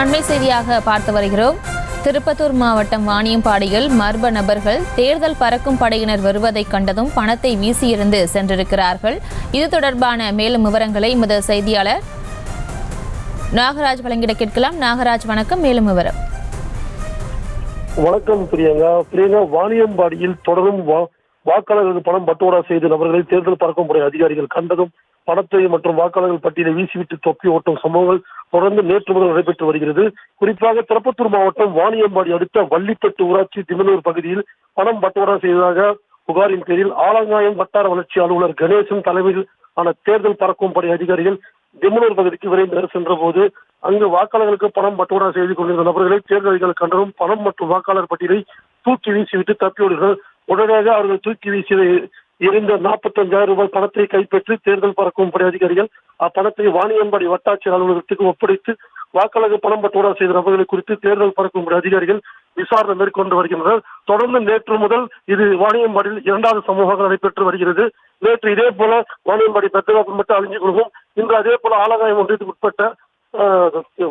அண்மை செய்தியாக பார்த்து வருகிறோம். திருப்பத்தூர் மாவட்டம் வாணியம்பாடியில் மர்ம நபர்கள் தேர்தல் பறக்கும் படையினர் வருவதை கண்டதும் பணத்தை வீசியிருந்து சென்றிருக்கிறார்கள். இது தொடர்பான மேலும் விவரங்களை எமது செய்தியாளர் நாகராஜ் வழங்கிட கேட்கலாம். நாகராஜ் வணக்கம், மேலும் விவரம். வணக்கம் பிரியங்கா. வாணியம்பாடியில் தொடரும் வாக்காளர்களுக்கு பணம் பட்டுவாடா செய்த நபர்களை தேர்தல் பறக்கும் படை அதிகாரிகள் கண்டதும் பணத்தை மற்றும் வாக்காளர்கள் பட்டியலை வீசிவிட்டு தொப்பி ஓட்டும் சம்பவங்கள் தொடர்ந்து நேற்று முதல் நடைபெற்று வருகிறது. குறிப்பாக திருப்பத்தூர் மாவட்டம் வாணியம்பாடி அடுத்த வள்ளிப்பட்டு ஊராட்சி திமனூர் பகுதியில் பணம் பட்டுவாடா செய்ததாக புகாரின் பேரில் ஆலங்காயம் வட்டார வளர்ச்சி அலுவலர் கணேசன் தலைமையில் ஆன தேர்தல் பறக்கும் படை அதிகாரிகள் திமனூர் பகுதிக்கு விரைந்து சென்ற போது அங்கு வாக்காளர்களுக்கு பணம் பட்டுவாடா செய்து கொண்டிருந்த நபர்களை தேர்தல் அதிகாரிகள் கண்டதும் பணம் மற்றும் வாக்காளர் பட்டியலை தூக்கி வீசிவிட்டு தப்பியோடுகள். உடனடியாக அவர்கள் தூக்கி வீசி இருந்த 45,000 ரூபாய் பணத்தை கைப்பற்றி தேர்தல் பறக்கும் படை அதிகாரிகள் அப்பணத்தை வாணியம்பாடி வட்டாட்சியர் அலுவலகத்துக்கு ஒப்படைத்து வாக்காளர்கள் பணம் பட்டுவாடா செய்த நபர்களை குறித்து தேர்தல் பறக்கும் படை அதிகாரிகள் விசாரணை மேற்கொண்டு வருகின்றனர். தொடர்ந்து நேற்று முதல் இது வாணியம்பாடியில் 2வது சமூகங்கள் நடைபெற்று வருகிறது. நேற்று இதே போல வாணியம்பாடி பெத்தகாப்பு மட்டும் அழிஞ்சு கொடுக்கும். இன்று அதே போல ஆலங்காயம் ஒன்றியத்துக்கு உட்பட்ட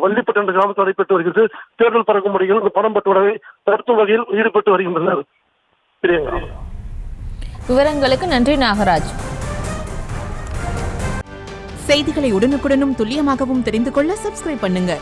வள்ளிப்பட்டு என்ற கிராமத்தில் நடைபெற்று வருகிறது. தேர்தல் பறக்கும் படைகள் இந்த பணம் பட்டுவாடாவை தடுக்கும் வகையில் ஈடுபட்டு வருகின்றனர். விவரங்களுக்கு நன்றி நாகராஜ். செய்திகளை உடனுக்குடனும் துல்லியமாகவும் தெரிந்து கொள்ள சப்ஸ்கிரைப் பண்ணுங்க.